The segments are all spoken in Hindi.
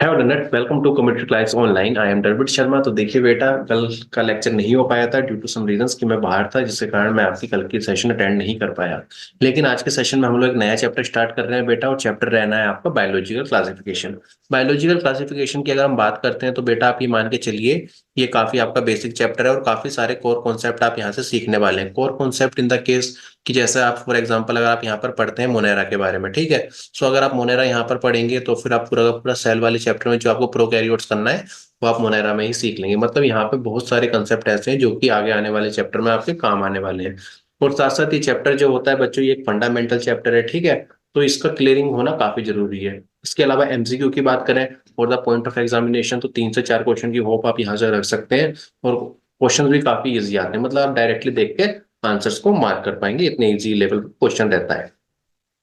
हेलो डनट, welcome to computer class online. I am डरबिट शर्मा। तो देखिए बेटा, कल का लेक्चर नहीं हो पाया था ड्यू टू सम रीजंस कि मैं बाहर था, जिसके कारण मैं आपकी कल की सेशन अटेंड नहीं कर पाया। लेकिन आज के सेशन में हम लोग एक नया चैप्टर स्टार्ट कर रहे हैं बेटा, और चैप्टर रहना है आपका बायोलॉजिकल क्लासिफिकेशन। बायोलॉजिकल क्लासिफिकेशन की अगर हम बात करते हैं तो बेटा आप ये मान के चलिए, ये काफी आपका बेसिक चैप्टर है और काफी सारे कोर कॉन्सेप्ट आप यहाँ से सीखने वाले हैं। Core concept in the case कि जैसे आप फॉर एग्जांपल अगर आप यहाँ पर पढ़ते हैं मोनेरा के बारे में, ठीक है। सो अगर आप मोनेरा यहाँ पर पढ़ेंगे तो फिर आप पूरा का पूरा सेल वाले चैप्टर में जो आपको प्रोकैरियोट्स करना है वो आप मोनेरा में ही सीख लेंगे। मतलब यहाँ पे बहुत सारे कंसेप्ट ऐसे हैं जो कि आगे आने वाले चैप्टर में आपके काम आने वाले हैं। और साथ साथ ये चैप्टर जो होता है बच्चों, ये एक फंडामेंटल चैप्टर है, ठीक है। तो इसका क्लियरिंग होना काफी जरूरी है। इसके अलावा एमसीक्यू की बात करें और द पॉइंट ऑफ एग्जामिनेशन, तो 3 से 4 क्वेश्चन की होप आप यहाँ से रख सकते हैं। और क्वेश्चन भी काफी इजी आते हैं, मतलब आप डायरेक्टली देख के आंसर्स को मार्क कर पाएंगे, इतने इजी लेवल क्वेश्चन रहता है।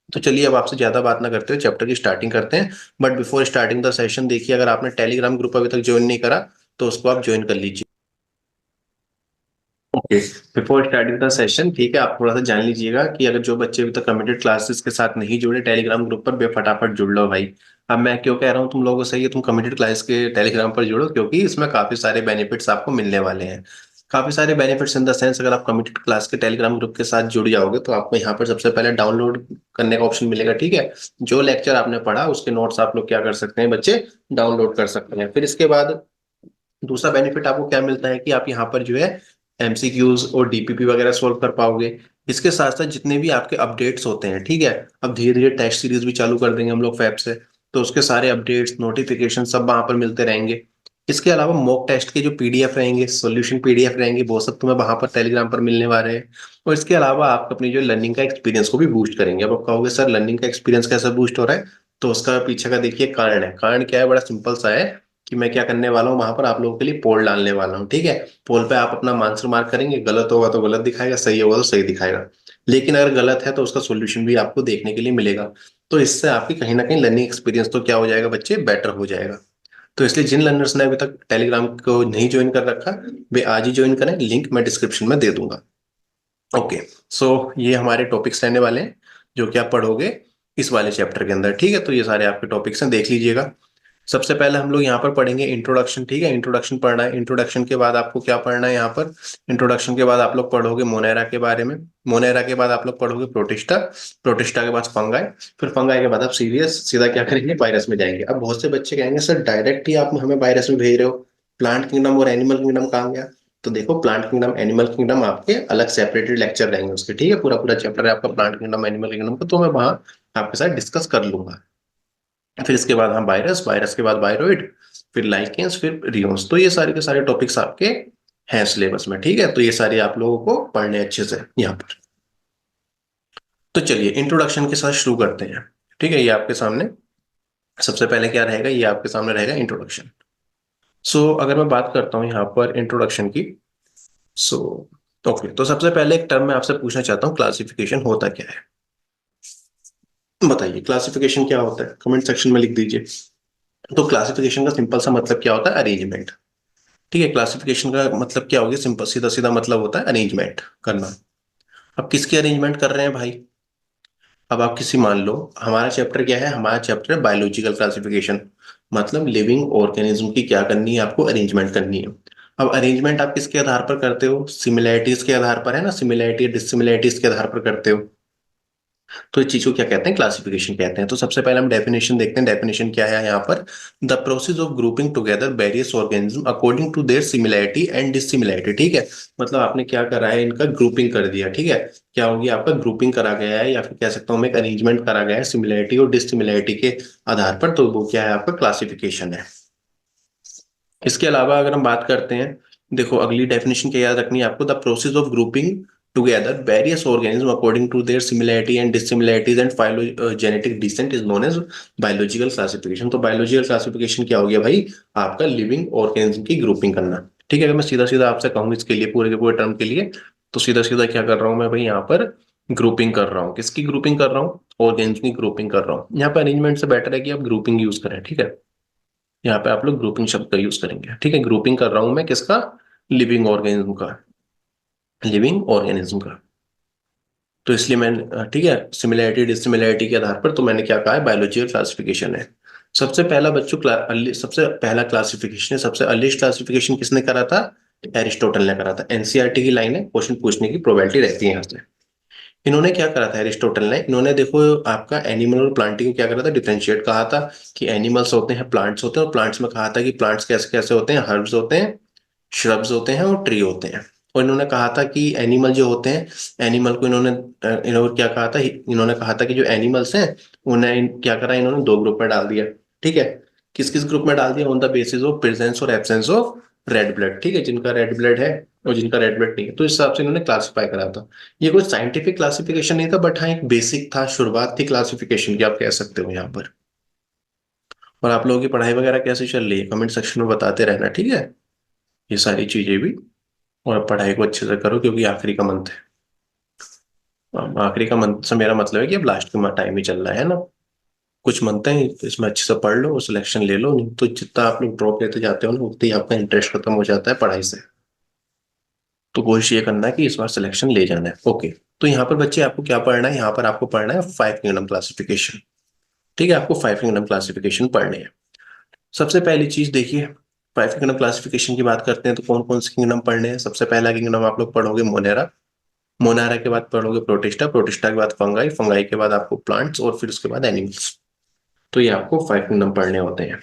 तो चलिए अब आपसे ज्यादा बात ना करते हुए चैप्टर की स्टार्टिंग करते हैं। But before starting the session, देखिए अगर आपने टेलीग्राम ग्रुप अभी तक ज्वाइन नहीं करा तो उसको आप ज्वाइन कर लीजिए। Okay, before starting the session, ठीक है, आप थोड़ा सा जान लीजिएगा कि अगर जो बच्चे अभी तक कमिटेड क्लासेस के साथ नहीं जुड़े टेलीग्राम ग्रुप पर, फटाफट जुड़ लो भाई। अब मैं क्यों कह रहा हूँ तुम लोगों से ये तुम कमिटेड क्लास के टेलीग्राम पर जुड़ो, क्योंकि इसमें काफी सारे बेनिफिट्स आपको मिलने वाले हैं। काफी सारे बेनिफिट्स इन द सेंस, अगर आप कमिटेड क्लास के टेलीग्राम ग्रुप के साथ जुड़ जाओगे तो आपको यहाँ पर सबसे पहले डाउनलोड करने का ऑप्शन मिलेगा, ठीक है। जो लेक्चर आपने पढ़ा उसके नोट्स आप लोग क्या कर सकते हैं बच्चे, डाउनलोड कर सकते हैं। फिर इसके बाद दूसरा बेनिफिट आपको क्या मिलता है कि आप यहाँ पर जो है एमसीक्यूज और डीपीपी वगैरह सोल्व कर पाओगे। इसके साथ साथ जितने भी आपके अपडेट्स होते हैं, ठीक है। अब धीरे धीरे टेस्ट सीरीज भी चालू कर देंगे हम लोग फैब से, तो उसके सारे अपडेट्स नोटिफिकेशन सब वहां पर मिलते रहेंगे। इसके अलावा मॉक टेस्ट के जो पीडीएफ रहेंगे, सॉल्यूशन पीडीएफ रहेंगे, वो सब तुम्हें वहां पर टेलीग्राम पर मिलने वाले हैं। और इसके अलावा आप अपनी जो लर्निंग का एक्सपीरियंस को भी बूस्ट करेंगे। अब आप कहोगे सर लर्निंग का एक्सपीरियंस कैसे बूस्ट हो रहा है, तो उसका पीछे का देखिए कारण है। कारण क्या है, बड़ा सिंपल सा है कि मैं क्या करने वाला हूँ, वहां पर आप लोगों के लिए पोल डालने वाला हूँ, ठीक है। पोल पे आप अपना आंसर मार्क करेंगे, गलत होगा तो गलत दिखाएगा, सही होगा तो सही दिखाएगा। लेकिन अगर गलत है तो उसका सोल्यूशन भी आपको देखने के लिए मिलेगा। तो इससे आपकी कहीं ना कहीं लर्निंग एक्सपीरियंस तो क्या हो जाएगा बच्चे, बेटर हो जाएगा। तो इसलिए जिन लर्नर्स ने अभी तक टेलीग्राम को नहीं ज्वाइन कर रखा, वे आज ही ज्वाइन करें, लिंक मैं डिस्क्रिप्शन में दे दूंगा। ओके, सो ये हमारे टॉपिक्स रहने वाले हैं जो कि आप पढ़ोगे इस वाले चैप्टर के अंदर, ठीक है। तो ये सारे आपके टॉपिक्स हैं, देख लीजिएगा। सबसे पहले हम लोग यहाँ पर पढ़ेंगे इंट्रोडक्शन, ठीक है। इंट्रोडक्शन पढ़ना है। इंट्रोडक्शन के बाद आपको क्या पढ़ना है यहाँ पर, इंट्रोडक्शन के बाद आप लोग पढ़ोगे मोनेरा के बारे में। मोनेरा के बाद आप लोग पढ़ोगे प्रोटिस्टा। प्रोटिस्टा के बाद फंगाई। फिर फंगाई के बाद आप सीरियस सीधा क्या करेंगे, वायरस में जाएंगे। अब बहुत से बच्चे कहेंगे सर डायरेक्ट ही आप हमें वायरस में भेज रहे हो, प्लांट किंगडम और एनिमल किंगडम कहाँ गया। तो देखो, प्लांट किंगडम एनिमल किंगडम आपके अलग सेपरेटेड लेक्चर रहेंगे उसके, ठीक है। पूरा पूरा चैप्टर है आपका प्लांट किंगडम एनिमल किंगडम का, तो मैं वहां आपके साथ डिस्कस कर लूंगा। फिर इसके बाद हम वायरस, वायरस के बाद वायरोइड, फिर लाइकेंस, फिर रियोन्स। तो ये सारे के सारे टॉपिक्स आपके हैं सिलेबस में, ठीक है। तो ये सारे आप लोगों को पढ़ने अच्छे से यहाँ पर। तो चलिए इंट्रोडक्शन के साथ शुरू करते हैं, ठीक है। ये आपके सामने सबसे पहले क्या रहेगा, ये आपके सामने रहेगा इंट्रोडक्शन। सो अगर मैं बात करता हूँ यहाँ पर इंट्रोडक्शन की, सो ओके, तो सबसे पहले एक टर्म मैं आपसे पूछना चाहता हूँ, क्लासिफिकेशन होता क्या है। बताइए क्लासिफिकेशन क्या होता है, कमेंट सेक्शन में लिख दीजिए। तो क्लासिफिकेशन का सिंपल सा मतलब क्या होता है, अरेंजमेंट, ठीक है। क्लासिफिकेशन का मतलब क्या हो गया, सिंपल सीधा सीधा मतलब होता है अरेंजमेंट करना। अब किसकी अरेंजमेंट कर रहे हैं भाई, अब आप किसी मान लो, हमारा चैप्टर क्या है, हमारा चैप्टर है बायोलॉजिकल क्लासिफिकेशन। मतलब लिविंग ऑर्गेनिज्म की क्या करनी है आपको, अरेंजमेंट करनी है। अब अरेंजमेंट आप किसके आधार पर करते हो, सिमिलैरिटीज के आधार पर, है ना, सिमिलैरिटी डिससिमिलैरिटीज के आधार पर करते हो। तो इस चीज को क्या कहते हैं, क्लासिफिकेशन कहते हैं। तो सबसे पहले हम डेफिनेशन देखते हैं, डेफिनेशन क्या है यहाँ पर। The process of grouping together various organism according to their similarity and dissimilarity, ठीक है। मतलब आपने क्या करा है, इनका ग्रुपिंग कर दिया, ठीक है। क्या होगी, आपका ग्रुपिंग करा गया है, या फिर कह सकता हूँ मैं एक अरेंजमेंट करा गया है सिमिलैरिटी और डिसिमिलैरिटी के आधार पर, तो वो क्या है, आपका क्लासिफिकेशन है। इसके अलावा अगर हम बात करते हैं, देखो अगली डेफिनेशन क्या याद रखनी है आपको, the process of grouping together various organism according to their similarity and dissimilarities and phylogenetic descent is known as biological classification. तो बायोलॉजिकल क्लासिफिकेशन क्या हो गया भाई, आपका लिविंग ऑर्गेनिज्म की ग्रुपिंग करना, ठीक है। अगर मैं सीधा सीधा आपसे कहूँ इसके लिए, पूरे के पूरे टर्म के लिए, तो सीधा सीधा क्या कर रहा हूँ मैं भाई, यहाँ पर ग्रुपिंग कर रहा हूँ। किसकी ग्रुपिंग कर रहा हूँ, ऑर्गेनिज्म की ग्रुपिंग कर रहा हूँ। यहाँ पे अरेंजमेंट से बेटर है कि आप ग्रुपिंग यूज करें, ठीक है। यहाँ पे आप लोग ग्रुपिंग शब्द का यूज करेंगे, ठीक है। ग्रुपिंग कर रहा हूं मैं किसका, लिविंग ऑर्गेनिज्म का, लिविंग ऑर्गेनिज्म का। तो इसलिए मैं ठीक है, सिमिलैरिटी डिसिमिलैरिटी के आधार पर तो मैंने क्या कहा है, बायोलॉजिकल क्लासिफिकेशन है। सबसे पहला बच्चों सबसे पहला क्लासिफिकेशन, सबसे अर्लीस्ट क्लासिफिकेशन किसने करा था? एरिस्टोटल ने करा था। एनसीईआरटी की लाइन है, क्वेश्चन पूछने की प्रोबेबिलिटी रहती है यहाँ से। इन्होंने क्या करा था एरिस्टोटल ने? इन्होंने देखो आपका एनिमल और प्लांटिंग को क्या करा था, डिफरेंशिएट कहा था कि एनिमल्स होते हैं, प्लांट्स होते हैं, और प्लांट्स में कहा था कि प्लांट्स कैसे कैसे होते हैं, हर्ब्स होते हैं, श्रब्स होते हैं और ट्री होते हैं। और इन्होंने कहा था कि एनिमल जो होते हैं, एनिमल को इन्होंने क्या कहा था, इन्होंने कहा था कि जो एनिमल्स हैं उन्हें क्या करा, इन्होंने दो ग्रुप में डाल दिया। ठीक है, किस किस ग्रुप में डाल दिया? On the basis of presence और एब्सेंस ऑफ रेड ब्लड। ठीक है, जिनका रेड ब्लड है और जिनका रेड ब्लड नहीं है, तो इस हिसाब से इन्होंने क्लासिफाई करा था। ये कोई साइंटिफिक क्लासिफिकेशन नहीं था, बट हाँ एक बेसिक था, शुरुआत थी क्लासिफिकेशन की, आप कह सकते हो यहाँ पर। और आप लोगों की पढ़ाई वगैरह कैसी चल रही है, कमेंट सेक्शन में बताते रहना, ठीक है, ये सारी चीजें भी। और पढ़ाई को अच्छे से करो, क्योंकि आखिरी का मंथ है। आखिरी का मंथ से मेरा मतलब है कि अब लास्ट का टाइम ही चल रहा है ना। कुछ मंथ है, इसमें अच्छे से पढ़ लो और सिलेक्शन ले लो, नहीं तो जितना आप लोग ड्रॉप लेते जाते हो ना, उतना ही आपका इंटरेस्ट खत्म हो जाता है पढ़ाई से। तो कोशिश ये करना है कि इस बार सिलेक्शन ले जाना है। ओके, तो यहाँ पर बच्चे आपको क्या पढ़ना है? यहाँ पर आपको पढ़ना है फाइव किंगडम क्लासिफिकेशन। ठीक है, आपको फाइव किंगडम क्लासिफिकेशन पढ़नी है। सबसे पहली चीज देखिए, फाइव किंगडम क्लासिफिकेशन की बात करते हैं तो कौन कौन से किंगडम पढ़ने हैं? सबसे पहला किंगडम आप लोग पढ़ोगे मोनेरा। मोनारा के बाद पढ़ोगे प्रोटिस्टा। प्रोटिस्टा के बाद फंगाई। फंगाई के बाद आपको प्लांट्स, और फिर उसके बाद एनिमल्स। तो ये आपको फाइव किंगडम पढ़ने होते हैं।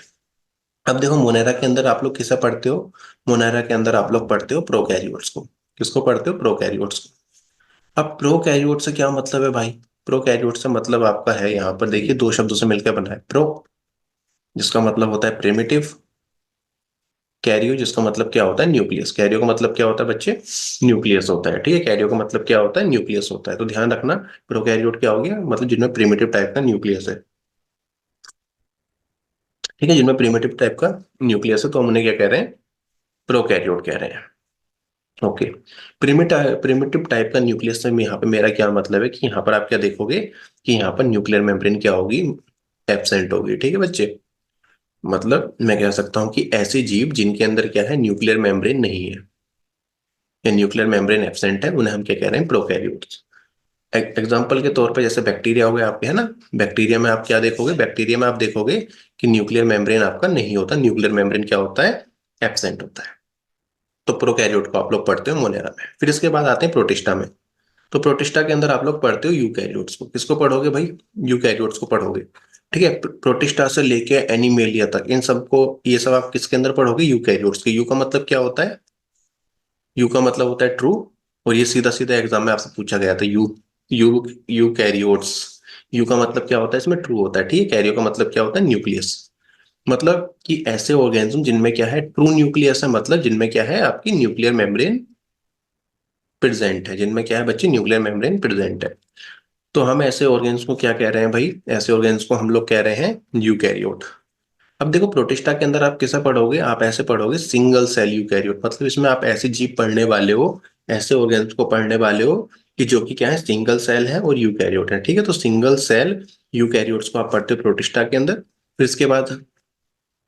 अब देखो, मोनेरा के अंदर आप लोग किसे पढ़ते हो? मोनेरा के अंदर आप लोग पढ़ते हो प्रोकैरियोट्स को। किसको पढ़ते हो? प्रोकैरियोट्स को। अब प्रोकैरियोट से क्या मतलब है भाई? प्रोकैरियोट से मतलब आपका है, यहाँ पर देखिए दो शब्दों से मिलकर बना है, प्रो जिसका मतलब होता है प्रिमिटिव, कैरियो जिसका मतलब क्या होता है? न्यूक्लियस। कैरियो का मतलब क्या होता है बच्चे? न्यूक्लियस होता है। ठीक है, कैरियो का मतलब क्या होता है? न्यूक्लियस होता है। तो ध्यान रखना, प्रोकैरियोट क्या हो गया, मतलब जिनमें प्रिमिटिव टाइप का न्यूक्लियस है। ठीक है, जिनमें प्रिमिटिव टाइप का न्यूक्लियस है, तो हम उन्हें क्या कह रहे हैं? प्रोकैरियोट कह रहे हैं। ओके, प्रिमिटिव प्रिमिटिव टाइप का न्यूक्लियस से यहाँ पे मेरा क्या मतलब है कि यहाँ पर आप क्या देखोगे कि यहाँ पर न्यूक्लियर मेम्ब्रेन क्या होगी? एब्सेंट होगी। ठीक है बच्चे, मतलब मैं कह सकता हूँ कि ऐसे जीव जिनके अंदर क्या है, न्यूक्लियर मेम्ब्रेन नहीं है या न्यूक्लियर मेम्ब्रेन एब्सेंट है, उन्हें हम क्या कह रहे हैं? प्रोकैरियोट्स। एग्जाम्पल के तौर पे जैसे बैक्टीरिया हो गया आपके, है ना। बैक्टीरिया में आप क्या देखोगे? बैक्टीरिया में आप देखोगे कि न्यूक्लियर मेम्ब्रेन आपका नहीं होता, न्यूक्लियर मेम्ब्रेन क्या होता है? एब्सेंट होता है। तो प्रोकैरियोट को आप लोग पढ़ते हो मोनेरा में। फिर इसके बाद आते हैं प्रोटिस्टा में। तो प्रोटिस्टा के अंदर आप लोग पढ़ते हो यूकैरियोट्स को। किसको पढ़ोगे भाई? यूकैरियोट्स को पढ़ोगे। ठीक है, प्रोटिस्टा से लेके एनिमेलिया तक इन सबको, ये सब आप किसके अंदर पढ़ोगे? यूकैरियोट्स के। यू का मतलब क्या होता है? यू का मतलब होता है ट्रू। और ये सीधा सीधा एग्जाम में आपसे पूछा गया था, you you you karyotes. You का मतलब क्या होता है? इसमें ट्रू होता है। ठीक है, कैरियो का मतलब क्या होता है? न्यूक्लियस। मतलब कि ऐसे ऑर्गेनिज्म जिनमें क्या है, ट्रू न्यूक्लियस है, मतलब जिनमें क्या है, आपकी न्यूक्लियर मेम्ब्रेन प्रेजेंट है। जिनमें क्या है बच्चे? न्यूक्लियर मेम्ब्रेन प्रेजेंट है। तो हम ऐसे ऑर्गेन्स को क्या कह रहे हैं भाई? ऐसे ऑर्गेन्स को हम लोग कह रहे हैं यूकैरियोट। अब देखो, प्रोटिस्टा के अंदर आप कैसा पढ़ोगे? आप ऐसे पढ़ोगे सिंगल सेल यूकैरियोट, मतलब इसमें आप ऐसे जीव पढ़ने वाले हो, ऐसे ऑर्गेन्स को पढ़ने वाले हो कि जो कि क्या है, सिंगल सेल है और यूकैरियोट है। ठीक है, तो सिंगल सेल यूकैरियोट्स को आप पढ़ते हो प्रोटिस्टा के अंदर। फिर इसके बाद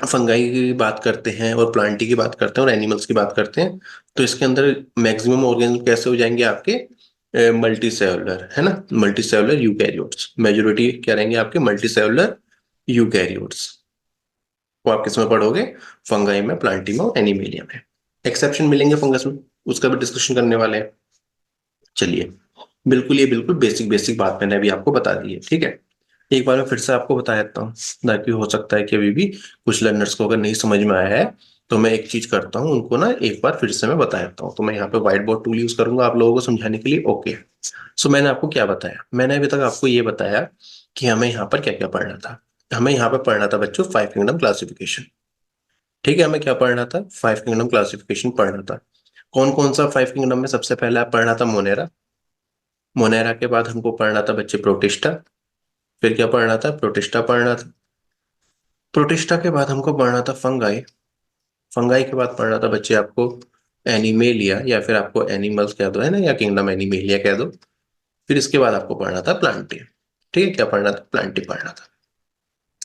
फंगाई की बात करते हैं और प्लांटी की बात करते हैं और एनिमल्स की बात करते हैं। तो इसके अंदर मैक्सिमम ऑर्गेनिज्म कैसे हो जाएंगे आपके? मल्टी सेलुलर, है ना। मल्टी सेलुलर यूकैरियोट्स, मेजोरिटी क्या रहेंगे आपके? Multi cellular eukaryotes. वो आप किस में पढ़ोगे? फंगाई में, प्लांटी में और एनिमेलिया में। एक्सेप्शन मिलेंगे फंगस में, उसका भी डिस्कशन करने वाले हैं। चलिए, बिल्कुल ये बिल्कुल बेसिक बेसिक बात मैंने अभी आपको बता दी है। ठीक है, एक बार मैं फिर से आपको बता देता हूँ, ताकि हो सकता है कि अभी भी कुछ लर्नर्स को अगर नहीं समझ में आया है, तो मैं एक चीज करता हूँ, उनको ना एक बार फिर से मैं बता देता हूँ। तो मैं यहाँ पे व्हाइट बोर्ड टूल यूज करूंगा आप लोगों को समझाने के लिए। ओके, सो मैंने आपको क्या बताया? मैंने अभी तक आपको ये बताया कि हमें यहाँ पर क्या क्या पढ़ना था। हमें यहाँ पर पढ़ना था बच्चों फाइव किंगडम क्लासिफिकेशन। ठीक है, हमें क्या पढ़ना था? फाइव किंगडम क्लासिफिकेशन पढ़ना था। कौन कौन सा फाइव किंगडम में? सबसे पहले आप पढ़ना था मोनेरा। मोनेरा के बाद हमको पढ़ना था बच्चे प्रोटिस्टा। फिर क्या पढ़ना था? प्रोटिस्टा पढ़ना था। प्रोटिस्टा के बाद हमको पढ़ना था फंगाई। फंगाई के बाद पढ़ना था बच्चे आपको एनिमेलिया, या फिर आपको एनिमल्स कह दो, है ना, या किंगडम एनिमेलिया कह दो। फिर इसके बाद आपको पढ़ना था प्लांटी। ठीक है, क्या पढ़ना था? प्लांटी पढ़ना था।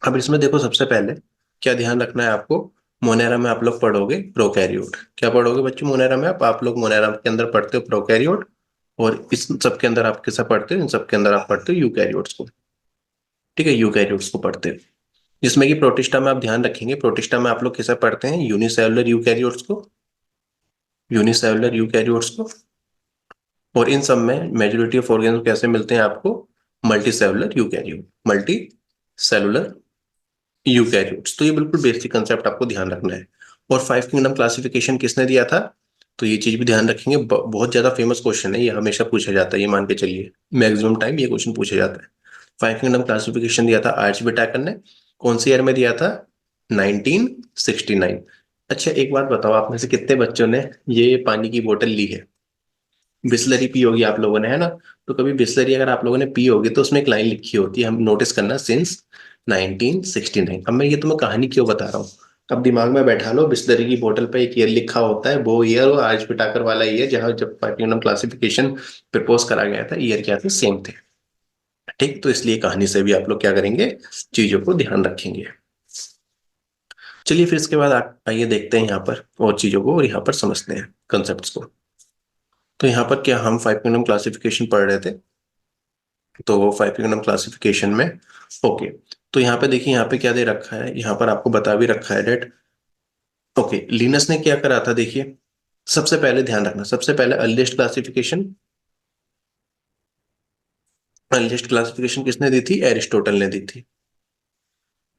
अब इसमें देखो, सबसे पहले क्या ध्यान रखना है आपको? मोनेरा में आप लोग पढ़ोगे प्रोकैरियोट। क्या पढ़ोगे बच्चों मोनेरा में? आप लोग मोनेरा के अंदर पढ़ते हो प्रोकैरियोट, और इस सब के अंदर आप किसा पढ़ते हो? इन सब के अंदर आप पढ़ते हो यूकैरियोट्स को। ठीक है, यूकैरियोट्स को पढ़ते हो। जिसमें कि प्रोटिस्टा में आप ध्यान रखेंगे, प्रोटिस्टा में आप लोग कैसे पढ़ते हैं, यूनिसेलुलर यूकैरियोट्स को, यूनिसेलुलर यूकैरियोट्स को, और इन सब में मेजोरिटी ऑफ ऑर्गेन्स कैसे मिलते हैं आपको, multi cellular eukaryote, multi cellular eukaryotes. तो ये बिल्कुल बेसिक कंसेप्ट आपको ध्यान रखना है। और फाइव किंगडम क्लासिफिकेशन किसने दिया था, तो ये चीज भी ध्यान रखेंगे, बहुत ज्यादा फेमस क्वेश्चन है ये, हमेशा पूछा जाता है, ये मान के चलिए मैक्सिमम टाइम ये क्वेश्चन पूछा जाता है। फाइव किंगडम क्लासिफिकेशन दिया था आर्च बिटाकर ने, कौन सी ईयर में दिया था, 1969। अच्छा एक बात बताओ, आप में से कितने बच्चों ने ये पानी की बोतल ली है, बिस्लरी पी होगी आप लोगों ने, है ना। तो कभी बिस्लरी अगर आप लोगों ने पी होगी तो उसमें एक लाइन लिखी होती है, हम नोटिस करना, सिंस 1969। अब मैं ये तुम्हें कहानी क्यों बता रहा हूँ, अब दिमाग में बैठा लो, बिस्लरी की बोतल पे एक ईयर लिखा होता है, वो ईयर और आज पिटाकर वाला ईयर जहाँ जब प्लैटिनम क्लासिफिकेशन प्रपोज करा गया था, ईयर क्या थे, सेम थे। ठीक, तो इसलिए कहानी से भी आप लोग क्या करेंगे, चीजों को ध्यान रखेंगे। चलिए फिर इसके बाद आइए देखते हैं यहाँ पर और चीजों को, और यहाँ पर समझते हैं कंसेप्ट को। तो यहाँ पर क्या हम फाइव किंगडम क्लासिफिकेशन पढ़ रहे थे, तो फाइव किंगडम क्लासिफिकेशन में, ओके, तो यहाँ पे देखिए, यहाँ पे क्या दे रखा है, यहाँ पर आपको बता भी रखा है डेट। ओके, लिनस ने क्या करा था, देखिए सबसे पहले ध्यान रखना, सबसे पहले अर्लीस्ट क्लासिफिकेशन, अर्लीस्ट क्लासिफिकेशन किसने दी थी, एरिस्टोटल ने दी थी।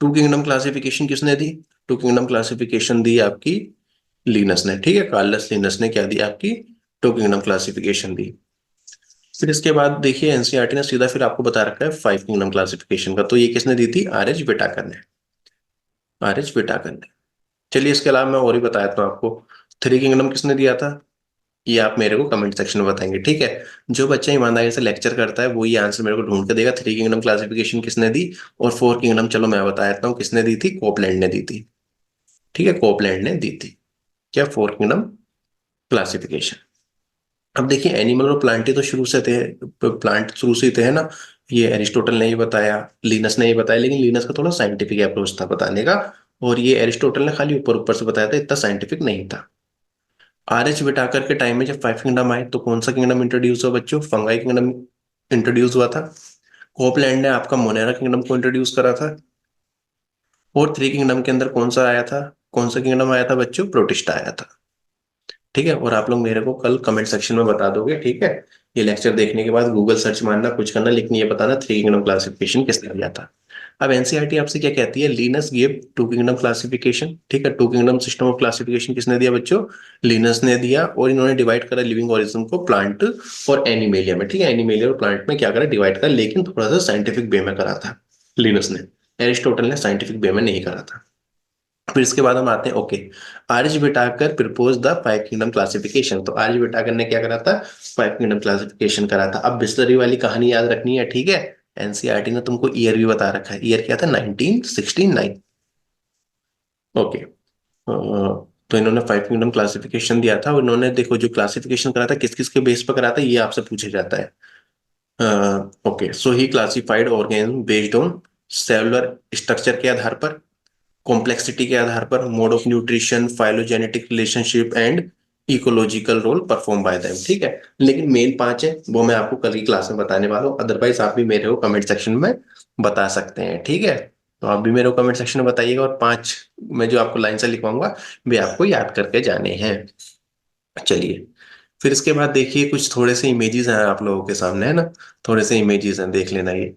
टू किंगडम क्लासिफिकेशन किसने दी, टू किंगडम क्लासिफिकेशन दी आपकी लिनस ने, ठीक है, कार्लस लिनस ने क्या दी आपकी, टू किंगडम क्लासिफिकेशन दी। फिर इसके बाद देखिए एनसीईआरटी ने सीधा फिर आपको बता रखा है फाइव किंगडम क्लासिफिकेशन का, तो ये किसने दी थी, आर एच विटाकर ने, आर एच विटाकर ने। चलिए इसके अलावा मैं और ही बता देता हूँ आपको, थ्री किंगडम किसने दिया था, ये आप मेरे को कमेंट सेक्शन में बताएंगे, ठीक है। जो बच्चा ईमानदारी से लेक्चर करता है वो ये आंसर मेरे को ढूंढ के देगा, थ्री किंगडम क्लासिफिकेशन किसने दी। और फोर किंगडम चलो मैं बता देता हूँ किसने दी थी, कोपलैंड ने दी थी, ठीक है, कोपलैंड ने दी थी क्या, फोर किंगडम क्लासिफिकेशन। अब देखिए एनिमल और प्लांट ही तो शुरू से थे, प्लांट शुरू से ही थे, है ना। ये एरिस्टोटल ने ही बताया, लिनस ने ही बताया, लेकिन लिनस का थोड़ा साइंटिफिक अप्रोच था बताने का, और ये एरिस्टोटल ने खाली ऊपर ऊपर से बताया था, इतना साइंटिफिक नहीं था। आर एच विटाकर के टाइम में जब फाइव किंगडम आए तो कौन सा किंगडम इंट्रोड्यूस हुआ बच्चों, फंगाई किंगडम इंट्रोड्यूस हुआ था। कोपलैंड ने आपका मोनेरा किंगडम को इंट्रोड्यूस करा था। और थ्री किंगडम के अंदर कौन सा आया था, कौन सा किंगडम आया था बच्चों, प्रोटिस्टा आया था। ठीक है, और आप लोग मेरे को कल कमेंट सेक्शन में बता दोगे, ठीक है। ये लेक्चर देखने के बाद गूगल सर्च मारना, कुछ करना, लेकिन ये बताना थ्री किंगडम क्लासिफिकेशन किसने दिया था। अब एनसीईआरटी आपसे क्या कहती है, Linnaeus give two kingdom classification, ठीक है, two kingdom system of classification किसने दिया बच्चों, लीनस ने दिया, और इन्होंने डिवाइड करा लिविंग ऑर्गेनिज्म को प्लांट और एनिमेलिया में, ठीक है, एनिमेलिया और प्लांट में क्या करा, डिवाइड करा, लेकिन थोड़ा सा साइंटिफिक वे में करा था लिनस ने, एरिस्टोटल ने साइंटिफिक वे में नहीं करा था। फिर इसके बाद हम आते हैं, okay, Arya Whittaker propose the five kingdom classification, तो आर्य विटाकर ने क्या करा था, फाइव किंगडम क्लासिफिकेशन करा था। अब बिस्लरी वाली कहानी याद रखनी है, ठीक है। एनसीईआरटी ने तुमको ईयर भी बता रखा है, ईयर क्या था, 1969। ओके, तो इन्होंने फाइव किंगडम क्लासिफिकेशन दिया था, और इन्होंने देखो जो क्लासिफिकेशन करा था किस किस के बेस पर करा था, ये आपसे पूछा जाता है। Okay, so he classified organism based on cellular structure के आधार पर, कॉम्प्लेक्सिटी के आधार पर, mode of nutrition, phylogenetic relationship and ecological role perform by them, ठीक है। लेकिन मेन पांच है वो मैं आपको कल की क्लास में बताने वाला हूँ, अदरवाइज आप भी मेरे को कमेंट सेक्शन में बता सकते हैं, ठीक है। तो आप भी मेरे को कमेंट सेक्शन में बताइएगा, और पांच मैं जो आपको लाइन से लिखवाऊंगा वे आपको याद करके जाने हैं। चलिए फिर इसके बाद देखिए कुछ थोड़े से इमेजेस हैं आप लोगों के सामने, है ना, थोड़े से इमेजेस हैं, देख लेना ये।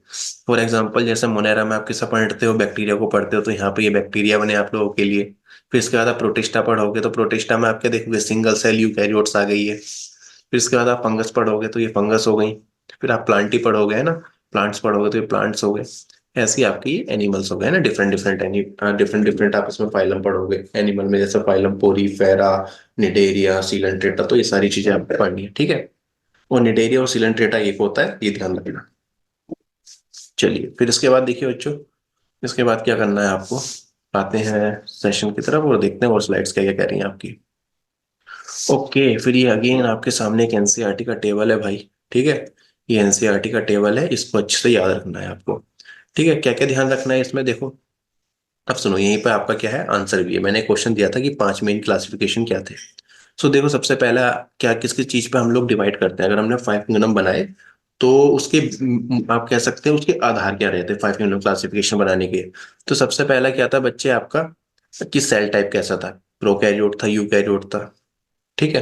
फॉर एग्जांपल जैसे मोनेरा में आप किससे पढ़ते हो, बैक्टीरिया को पढ़ते हो, तो यहाँ पे ये बैक्टीरिया बने आप लोगों के लिए। फिर इसके बाद आप प्रोटिस्टा पढ़ोगे, तो प्रोटिस्टा में आपके देखोगे सिंगल सेल यूकैरियोट्स आ गई है। फिर इसके बाद आप फंगस पढ़ोगे तो ये फंगस हो गई। फिर आप प्लांट ही पढ़ोगे, है ना, प्लांट्स पढ़ोगे तो ये प्लांट्स हो गए। ऐसे ही आपके ये एनिमल्स हो गए ना, डिफरेंट डिफरेंट डिफरेंट डिफरेंट आप इसमें फाइलम पढ़ोगे एनिमल में, जैसे फाइलम पोरीफेरा, निडेरिया, सीलेंट्रेटा, तो ये सारी चीजें आपको पढ़नी है, ठीक है। और निडेरिया और सीलेंट्रेटा एक होता है, ये ध्यान रखना। चलिए फिर इसके बाद देखिए बच्चों, इसके बाद क्या करना है आपको, आते हैं सेशन की तरफ और देखते हैं और स्लाइड्स क्या क्या कह रही हैं आपकी। ओके, फिर ये अगेन आपके सामने एक एनसीईआरटी का टेबल है भाई, ठीक है। ये एनसीईआरटी का टेबल है, इसको अच्छे से याद रखना है आपको, ठीक है। क्या क्या ध्यान रखना है इसमें, देखो अब सुनो, यहीं पे आपका क्या है, आंसर भी है। मैंने क्वेश्चन दिया था कि पांच मेन क्लासिफिकेशन क्या थे। सो देखो सबसे पहला क्या, किस किस चीज पे हम लोग डिवाइड करते हैं, अगर हमने फाइव किंगडम बनाए तो उसके आप कह सकते हैं उसके आधार क्या रहते हैं 5 क्लासिफिकेशन बनाने के। तो सबसे पहला क्या था बच्चे आपका, कि सेल टाइप कैसा था, प्रोकैरियोट था, यूकैरियोट था, ठीक है।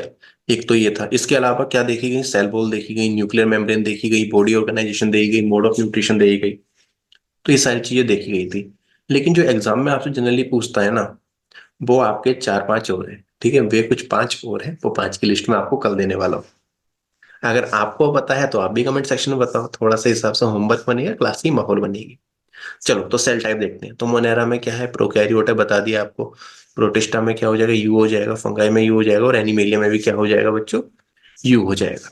एक तो ये था, इसके अलावा क्या देखी गई, सेल वॉल देखी गई, न्यूक्लियर मेम्ब्रेन देखी गई, बॉडी ऑर्गेनाइजेशन देखी गई, मोड ऑफ न्यूट्रिशन देखी गई। तो ये सारी चीजें देखी गई थी। लेकिन जो एग्जाम में आपसे जनरली पूछता है ना, वो आपके 4-5 और है, ठीक है, वे कुछ 5 और है, वो 5 की लिस्ट में आपको कल देने वाला हूँ। अगर आपको पता है तो आप भी कमेंट सेक्शन में बताओ, थोड़ा सा हिसाब से होमवर्क बनेगा, क्लास की माहौल बनेगी। चलो तो सेल टाइप देखते हैं। तो मोनेरा में क्या है, प्रोकैरियोट है, बता दिया आपको। प्रोटिस्टा में क्या हो जाएगा, यू हो जाएगा। फंगाई में यू हो जाएगा। और एनिमेलिया में भी क्या हो जाएगा बच्चों, यू हो जाएगा।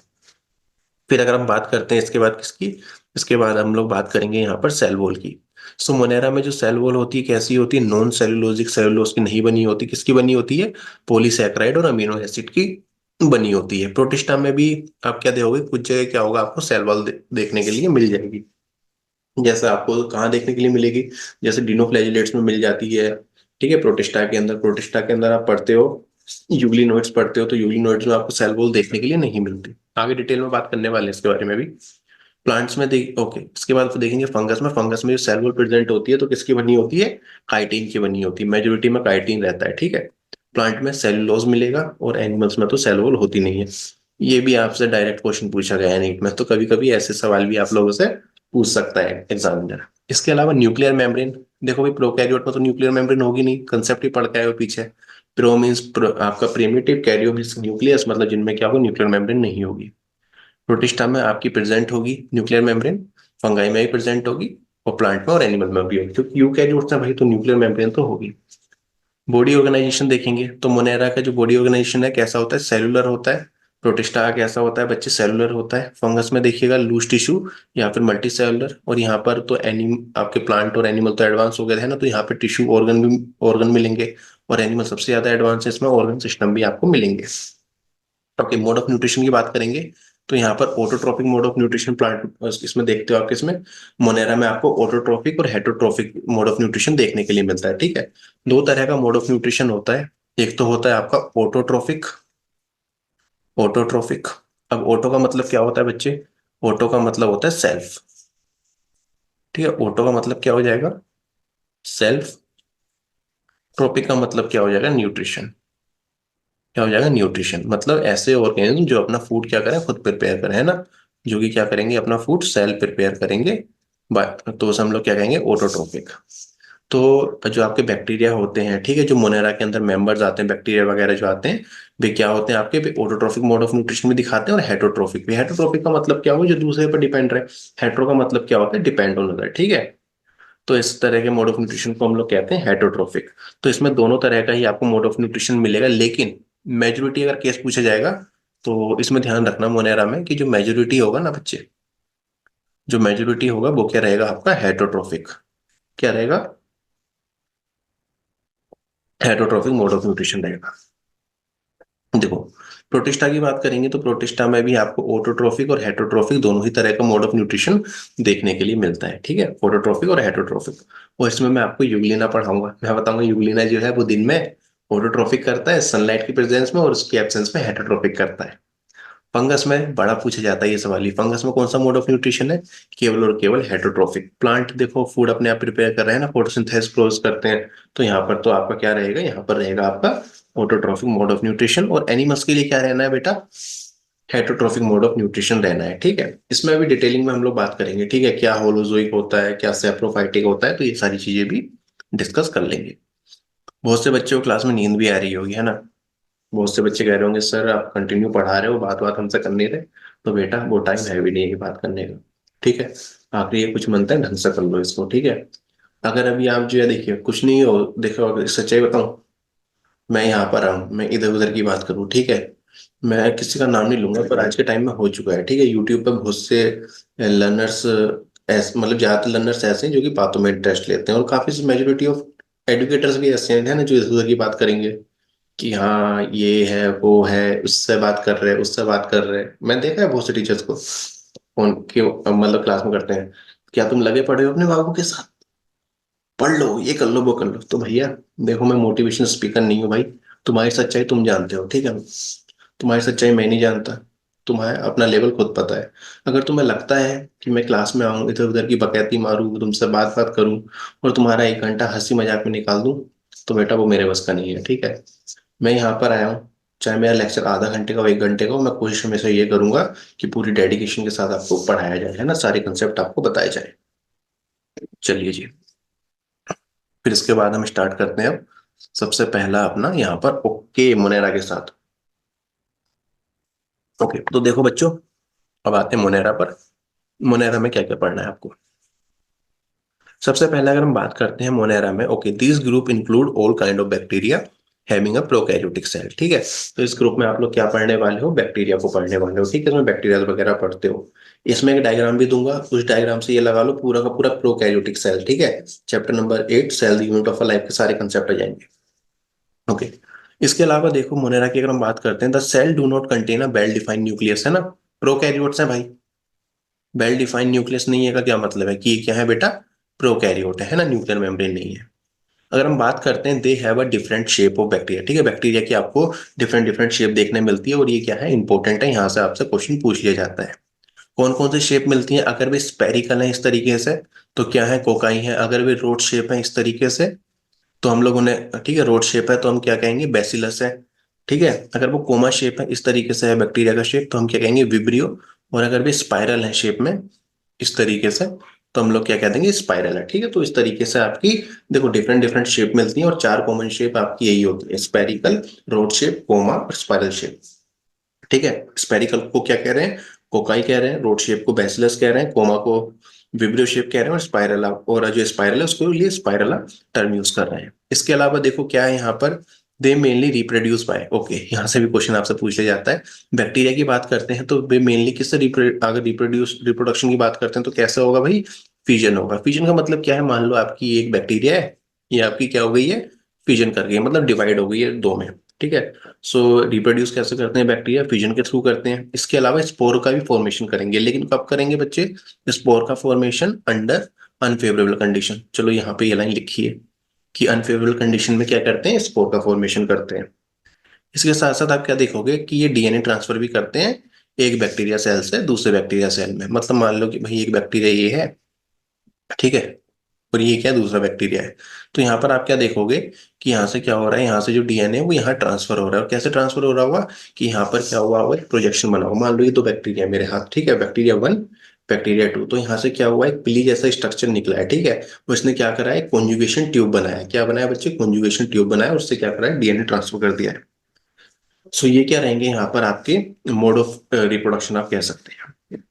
फिर अगर हम बात करते हैं इसके बाद किसकी, इसके बाद हम लोग बात करेंगे यहाँ पर सेल वॉल की। सो मोनेरा में जो सेल वॉल होती है कैसी होती है, नॉन सेलुलोजिक सेलुलोज की नहीं बनी होती, किसकी बनी होती है, पॉलीसैकेराइड और अमीनो एसिड की बनी होती है। प्रोटिस्टा में भी आप क्या देखोगे, कुछ जगह क्या होगा, आपको सेल वॉल देखने के लिए मिल जाएगी। जैसे आपको कहाँ देखने के लिए मिलेगी, जैसे डिनोफ्लैजिलेट्स में मिल जाती है, ठीक है। प्रोटिस्टा के अंदर, प्रोटिस्टा के अंदर आप पढ़ते हो, यूग्लिनोइड्स पढ़ते हो, तो यूग्लिनोइड्स में आपको सेल वॉल देखने के लिए नहीं मिलती। आगे डिटेल में बात करने वाले हैं इसके बारे में भी। प्लांट्स में देख ओके, इसके बाद फिर देखेंगे फंगस में। फंगस में जो सेल वॉल प्रेजेंट होती है तो किसकी बनी होती है, काइटिन की बनी होती है। मेजोरिटी में काइटिन रहता है, ठीक है। प्लांट में सेलुलोज मिलेगा और एनिमल्स में तो सेल वॉल होती नहीं है। ये भी आपसे डायरेक्ट क्वेश्चन पूछा गया है नीट में, तो कभी कभी ऐसे सवाल भी आप लोगों से पूछ सकता है एग्जामिनर। इसके अलावा न्यूक्लियर मेम्ब्रेन, देखो भाई प्रोकैरियोट में तो न्यूक्लियर मेम्ब्रेन होगी नहीं, कंसेप्ट ही पढ़ के आए हो पीछे। प्रो मीन्स आपका प्रिमिटिव, कैरियो मीन्स न्यूक्लियस, मतलब जिनमें क्या होगा, न्यूक्लियर मेम्ब्रेन नहीं होगी। प्रोटिस्टा में आपकी प्रेजेंट होगी न्यूक्लियर मेम्ब्रेन, फंगाई में भी प्रेजेंट होगी, और प्लांट में और एनिमल में भी होगी, क्योंकि यूकैरियोट्स में भाई तो न्यूक्लियर मेम्ब्रेन तो होगी। बॉडी ऑर्गेनाइजेशन देखेंगे तो मोनेरा का जो बॉडी ऑर्गेनाइजेशन है कैसा होता है, सेलुलर होता है। प्रोटिस्टा का कैसा होता है बच्चे, सेलुलर होता है। फंगस में देखिएगा लूज टिश्यू या फिर मल्टी सेलुलर। और यहाँ पर तो आपके प्लांट और एनिमल तो एडवांस हो गए हैं ना, तो यहाँ पे टिश्यू ऑर्गन मिलेंगे। और एनिमल सबसे ज्यादा एडवांस है, इसमें ऑर्गन सिस्टम भी आपको मिलेंगे। ओके, मोड ऑफ न्यूट्रिशन की बात करेंगे तो यहाँ पर autotrophic mode of nutrition plant इसमें देखते हो आप, किसमें, मोनेरा में आपको ऑटोट्रोपिक और हेटरोट्रोपिक मोड ऑफ न्यूट्रिशन देखने के लिए मिलता है, ठीक है। दो तरह का मोड ऑफ न्यूट्रिशन होता है। एक तो होता है आपका ऑटोट्रोफिक, ऑटोट्रोफिक। अब ऑटो का मतलब क्या होता है बच्चे, ऑटो का मतलब होता है सेल्फ, ठीक है। ऑटो का मतलब क्या हो जाएगा, सेल्फ। ट्रोपिक का मतलब क्या हो जाएगा, न्यूट्रिशन। क्या हो जाएगा, न्यूट्रिशन, मतलब ऐसे ऑर्गेनिज्म जो अपना फूड क्या करें, खुद प्रिपेयर करें, है ना, जो कि क्या करेंगे, अपना फूड सेल्फ प्रिपेयर करेंगे। तो उसे हम लोग क्या कहेंगे, ऑटोट्रोपिक। तो जो आपके बैक्टीरिया होते हैं, ठीक है, जो मोनेरा के अंदर मेंबर्स आते हैं, बैक्टीरिया वगैरह जो आते हैं, वे क्या होते हैं आपके, ऑटोट्रोफिक मोड ऑफ न्यूट्रिशन भी दिखाते हैं और हेटरोट्रोफिक भी। हेटरोट्रोफिक का मतलब क्या हुआ, जो दूसरे पर डिपेंड रहे। हेट्रो का मतलब क्या होता है, डिपेंड ऑन अदर, ठीक है। तो इस तरह के मोड ऑफ न्यूट्रिशन को हम लोग कहते हैं हेटरोट्रोफिक। तो इसमें दोनों तरह का ही आपको मोड ऑफ न्यूट्रिशन मिलेगा, लेकिन मेजोरिटी अगर केस पूछा जाएगा तो इसमें ध्यान रखना मोनेरा में, कि जो मेजोरिटी होगा ना बच्चे, जो मेजोरिटी होगा वो क्या रहेगा आपका, हेटरोट्रोफिक। क्या रहेगा, हेटरोट्रोफिक मोड ऑफ न्यूट्रिशन रहेगा। देखो, प्रोटिस्टा की बात करेंगे तो प्रोटिस्टा में भी आपको ऑटोट्रोफिक और हेटरोट्रोफिक दोनों ही तरह का मोड ऑफ न्यूट्रिशन देखने के लिए मिलता है, ठीक है, ऑटोट्रोफिक और हेटरोट्रोफिक। और इसमें मैं आपको यूग्लिना पढ़ाऊंगा, मैं बताऊंगा यूग्लिना जो है वो दिन में ऑटोट्रोफिक करता है सनलाइट की प्रेजेंस में, और उसकी एब्सेंस में हेटरोट्रोफिक करता है। फंगस में बड़ा पूछा जाता है ये सवाल ही, फंगस में कौन सा मोड ऑफ न्यूट्रिशन है, केवल और केवल हेटरोट्रोफिक। प्लांट देखो फूड अपने आप प्रिपेयर कर रहे हैं ना, फोटोसिंथेसिस क्लोज करते हैं, तो यहाँ पर तो आपका क्या रहेगा, यहाँ पर रहेगा आपका ऑटोट्रोफिक मोड ऑफ न्यूट्रिशन। और एनिमल्स के लिए क्या रहना है बेटा, हेटरोट्रोफिक मोड ऑफ न्यूट्रिशन रहना है, ठीक है। इसमें अभी डिटेलिंग में हम लोग बात करेंगे, ठीक है, क्या होलोजोइक होता है, क्या सेप्रोफाइटिक होता है, तो ये सारी चीजें भी डिस्कस कर लेंगे। बहुत से बच्चों को क्लास में नींद भी आ रही होगी, है ना। बहुत से बच्चे कह रहे होंगे सर आप कंटिन्यू पढ़ा रहे हो, बात बात हमसे कर नहीं रहे। तो बेटा वो टाइम है भी नहीं है बात करने का, ठीक है। आखिरी ये कुछ मनता है ढंग से कर लो इसको, ठीक है। अगर अभी आप जो है देखिए कुछ नहीं हो, देखो अगर सच्चाई बताऊं, मैं यहाँ पर आऊँ, मैं इधर उधर की बात करूँ, ठीक है, मैं किसी का नाम नहीं लूंगा, पर आज के टाइम में हो चुका है, ठीक है। यूट्यूब पर बहुत से लर्नर्स, ऐसे मतलब ज्यादातर लर्नर्स ऐसे हैं जो कि बातों में इंटरेस्ट लेते हैं, और काफी मेजोरिटी ऑफ एडुकेटर्स भी ऐसे हैं ना, जो इधर उधर की बात करेंगे, कि हाँ ये है वो है, उससे बात कर रहे, उससे बात कर रहे। मैं देखा है बहुत से टीचर्स को फोन के मतलब क्लास में करते हैं, क्या तुम लगे पड़े हो अपने बाबू के साथ, पढ़ लो, ये कर लो वो कर लो। तो भैया देखो, मैं मोटिवेशनल स्पीकर नहीं हूँ भाई, तुम्हारी सच्चाई तुम जानते हो, ठीक है, तुम्हारी सच्चाई मैं नहीं जानता। तुम्हें अपना लेवल खुद पता है। अगर तुम्हें लगता है कि मैं क्लास में आऊँ, इधर उधर की बकैती मारूं, तुमसे बात बात करूं और तुम्हारा 1 घंटा हंसी मजाक में निकाल दूं, तो बेटा वो मेरे बस का नहीं है, ठीक है। मैं यहाँ पर आया हूँ, चाहे मेरा लेक्चर आधा घंटे का हो 1 घंटे का हो, मैं कोशिश हमेशा ये करूंगा कि पूरी डेडिकेशन के साथ आपको पढ़ाया जाए, है ना, सारे कंसेप्ट आपको बताए जाए। चलिए जी, फिर इसके बाद हम स्टार्ट करते हैं अब। सबसे पहला अपना यहाँ पर ओके मोनेरा के साथ। ओके, तो देखो बच्चों, अब आते हैं मोनेरा पर। मोनेरा में क्या क्या पढ़ना है आपको। सबसे पहले अगर हम बात करते हैं मोनेरा में, okay, this group include all kind of bacteria having a prokaryotic cell, ठीक है। तो इस ग्रुप में आप लोग क्या पढ़ने वाले हो, बैक्टीरिया को पढ़ने वाले हो, ठीक है। इसमें बैक्टीरिया वगैरह पढ़ते हो। इसमें एक डायग्राम भी दूंगा, उस डायग्राम से ये लगा लो पूरा का पूरा प्रोकैरियोटिक सेल, ठीक है। Chapter number 8 cell unit of life के सारे कंसेप्ट आ जाएंगे। ओके, इसके अलावा देखो मोनेरा की अगर हम बात करते हैं, the cell do not contain a well defined nucleus, है ना। प्रोकैरियोट्स है भाई, वेल डिफाइंड न्यूक्लियस नहीं है का क्या मतलब है कि ये क्या है बेटा, प्रोकैरियोट है ना, न्यूक्लियर मेम्ब्रेन नहीं है। अगर हम बात करते हैं, they have a different shape of bacteria, ठीक है। बैक्टीरिया की आपको डिफरेंट डिफरेंट शेप देखने मिलती है, और ये क्या है, इंपॉर्टेंट है, यहाँ से आपसे क्वेश्चन पूछ लिया जाता है। कौन कौन से शेप मिलती हैं, अगर वे स्पेरिकल हैं इस तरीके से तो क्या है, कोकाई है। अगर वे रोड शेप है इस तरीके से तो हम लोग उन्हें, ठीक है, रोड शेप है तो हम क्या कहेंगे, बेसिलस है, ठीक है। अगर वो कोमा शेप है इस तरीके से है बैक्टीरिया का शेप, तो हम क्या कहेंगे, विब्रियो। और अगर वे स्पाइरल है शेप में इस तरीके से, तो हम लोग क्या कह देंगे, स्पाइरल है, ठीक है। तो इस तरीके से आपकी देखो डिफरेंट डिफरेंट शेप मिलती है, और 4 कॉमन शेप आपकी यही होती है, स्पेरिकल, रोड शेप, कोमा और स्पाइरल शेप, ठीक है। स्पेरिकल को क्या कह रहे हैं, कोकाई कह रहे हैं, रोड शेप को बेसिलस कह रहे हैं, कोमा को विब्रियो शेप कह रहे हैं, और स्पाइरल, और जो स्पाइरल है उसको लिए स्पाइरल टर्म यूज कर रहे हैं। इसके अलावा देखो क्या है यहाँ पर, दे मेनली रिप्रोड्यूस बाय, ओके, यहाँ से भी क्वेश्चन आपसे पूछ लिया जाता है। बैक्टीरिया की बात करते हैं तो वे मेनली किससे अगर रिप्रोडक्शन की बात करते हैं तो कैसे होगा भाई, फिजन होगा। फिजन का मतलब क्या है, मान लो आपकी एक बैक्टीरिया है, ये आपकी क्या हो गई है, फिजन कर गई है, मतलब डिवाइड हो गई है दो में, ठीक है। सो रिप्रोड्यूस कैसे करते हैं बैक्टीरिया, फिजन के थ्रू करते हैं। इसके अलावा स्पोर का भी फॉर्मेशन करेंगे, लेकिन कब करेंगे बच्चे, स्पोर का फॉर्मेशन अंडर अनफेवरेबल कंडीशन। चलो यहाँ पे ये लाइन लिखिए कि अनफेवरेबल कंडीशन में क्या करते हैं, स्पोर का फॉर्मेशन करते हैं। इसके साथ साथ आप क्या देखोगे कि ये डीएनए ट्रांसफर भी करते हैं एक बैक्टीरिया सेल से दूसरे बैक्टीरिया सेल में। मतलब मान लो कि भाई एक बैक्टीरिया ये है, ठीक है, और ये क्या दूसरा बैक्टीरिया है, तो यहाँ पर आप क्या देखोगे कि यहाँ से क्या हो रहा है, यहाँ से जो डीएनए है वो यहाँ ट्रांसफर हो रहा है। और कैसे ट्रांसफर हो रहा होगा कि यहाँ पर क्या हुआ होगा, एक प्रोजेक्शन बना हुआ। मान लो ये दो बैक्टीरिया है मेरे हाथ, ठीक है, बैक्टीरिया 1 बैक्टीरिया 2, तो यहाँ से क्या हुआ, एक पिली जैसा स्ट्रक्चर निकला है, ठीक है। उसने क्या करा है, कॉन्जुगेशन ट्यूब बनाया, क्या बनाया बच्चे, कॉन्जुगेशन ट्यूब बनाया, उससे क्या करा है, डीएनए ट्रांसफर कर दिया है। सो ये क्या रहेंगे यहाँ पर आपके मोड ऑफ रिप्रोडक्शन आप कह सकते हैं।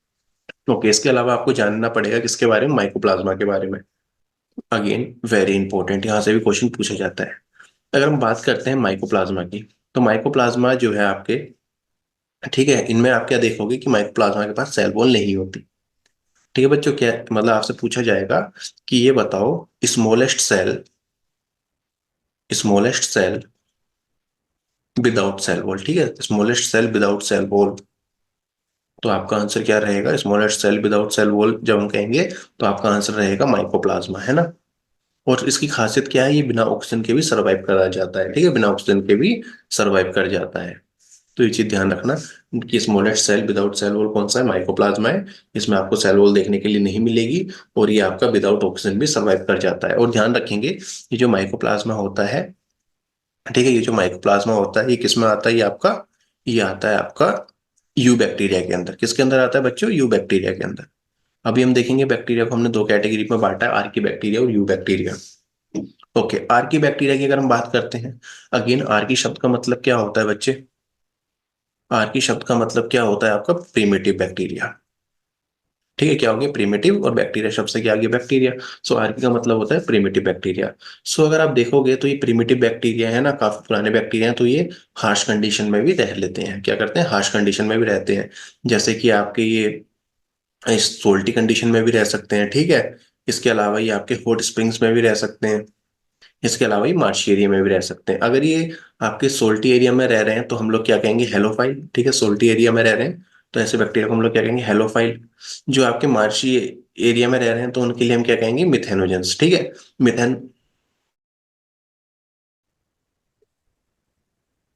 ओके, इसके अलावा आपको जानना पड़ेगा किसके बारे में, माइकोप्लाज्मा के बारे में। अगेन वेरी इंपॉर्टेंट, यहाँ से भी क्वेश्चन पूछा जाता है। अगर हम बात करते हैं माइकोप्लाज्मा की, तो माइकोप्लाज्मा जो है आपके, ठीक है, इनमें आप क्या देखोगे कि माइकोप्लाज्मा के पास सेल वॉल नहीं होती, ठीक है बच्चों। क्या मतलब आपसे पूछा जाएगा कि ये बताओ, smallest cell without cell wall, ठीक है, smallest cell without cell wall. तो आपका आंसर क्या रहेगा, smallest cell without cell wall जब हम कहेंगे तो आपका आंसर रहेगा माइकोप्लाज्मा, है ना। और इसकी खासियत क्या है, ये बिना ऑक्सीजन के भी सरवाइव करा जाता है, ठीक है, बिना ऑक्सीजन के भी सरवाइव कर जाता है। तो ये चीज ध्यान रखना कि smallest cell without cell wall कौन सा है, माइकोप्लाज्मा है। इसमें आपको सेल वॉल देखने के लिए नहीं मिलेगी, और ये आपका विदाउट ऑक्सीजन भी सर्वाइव कर जाता है। और ध्यान रखेंगे ये जो माइकोप्लाज्मा होता है, ठीक है, ये जो माइकोप्लाज्मा होता है ये किस में आता है, ये आता है आपका यू बैक्टीरिया के अंदर। किसके अंदर आता है बच्चों, यू बैक्टीरिया के अंदर। अभी हम देखेंगे बैक्टीरिया को हमने दो कैटेगरी में बांटा है, आर्की बैक्टीरिया और you bacteria. Okay, Archie bacteria की अगर हम बात करते हैं, अगेन आर्की शब्द का मतलब क्या होता है बच्चे, आर्की शब्द का मतलब क्या होता है आपका, प्रिमिटिव बैक्टीरिया, ठीक है। क्या हो गया, प्रिमिटिव, और बैक्टीरिया शब्द से क्या आ गया, बैक्टीरिया। सो आर्की का मतलब होता है प्रिमिटिव बैक्टीरिया। सो अगर आप देखोगे तो ये प्रिमिटिव बैक्टीरिया है ना, काफी पुराने बैक्टीरिया हैं, तो ये हार्श कंडीशन में भी रह लेते हैं, क्या करते हैं, हार्श कंडीशन में भी रहते हैं। जैसे कि आपके ये सोल्टी कंडीशन में भी रह सकते हैं, ठीक है। इसके अलावा ये आपके हॉट स्प्रिंग्स में भी रह सकते हैं। इसके अलावा ये मार्शी एरिया में भी रह सकते हैं। अगर ये आपके सोल्टी एरिया में रह रहे हैं तो हम लोग क्या कहेंगे, हेलोफाइल, ठीक है। सोल्टी एरिया में रह रहे हैं तो ऐसे बैक्टीरिया को हम लोग क्या कहेंगे, हेलोफाइल। जो आपके मार्शी एरिया में रह रहे हैं तो उनके लिए हम क्या कहेंगे, मिथेनोजेंस, ठीक है। मिथेन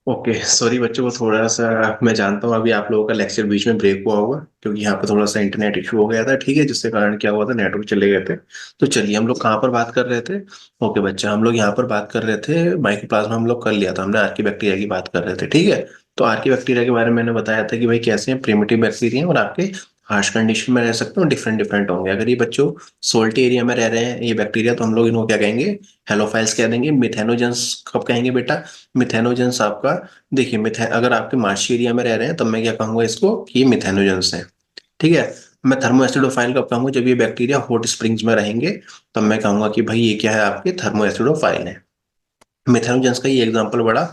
ओके सॉरी बच्चों, को थोड़ा सा मैं जानता हूँ अभी आप लोगों का लेक्चर बीच में ब्रेक हुआ होगा क्योंकि यहाँ पे थोड़ा सा इंटरनेट इशू हो गया था, ठीक है, जिसके कारण क्या हुआ था, नेटवर्क चले गए थे। तो चलिए, हम लोग कहाँ पर बात कर रहे थे? ओके बच्चा, हम लोग यहाँ पर बात कर रहे थे, माइकोप्लाज्मा हम लोग कर लिया था हमने, आर्की की बात कर रहे थे, ठीक है। तो आर्की के बारे में मैंने बताया था कि भाई कैसे हैं, प्रिमिटिव बैक्टीरिया और आपके हार्श कंडीशन में रह सकते हो, डिफरेंट डिफरेंट होंगे। अगर ये बच्चों सोल्टी एरिया में रह रहे हैं ये बैक्टीरिया, तो हम लोग इनको क्या कहेंगे? हेलोफाइल्स कह देंगे। मिथेनोजेंस कब कहेंगे बेटा? मिथेनोजेंस आपका, देखिए मिथे अगर आपके मार्शी एरिया में रह रहे हैं तब मैं क्या कहूंगा इसको कि ये मिथेनोजेंस है, ठीक है। मैं थर्मो एसिडोफाइल कब कहूंगा? जब ये बैक्टीरिया हॉट स्प्रिंग्स में रहेंगे तब मैं कहूंगा कि भाई ये क्या है, आपके थर्मो एसिडोफाइल है। मिथेनोजेंस का ये एग्जांपल बड़ा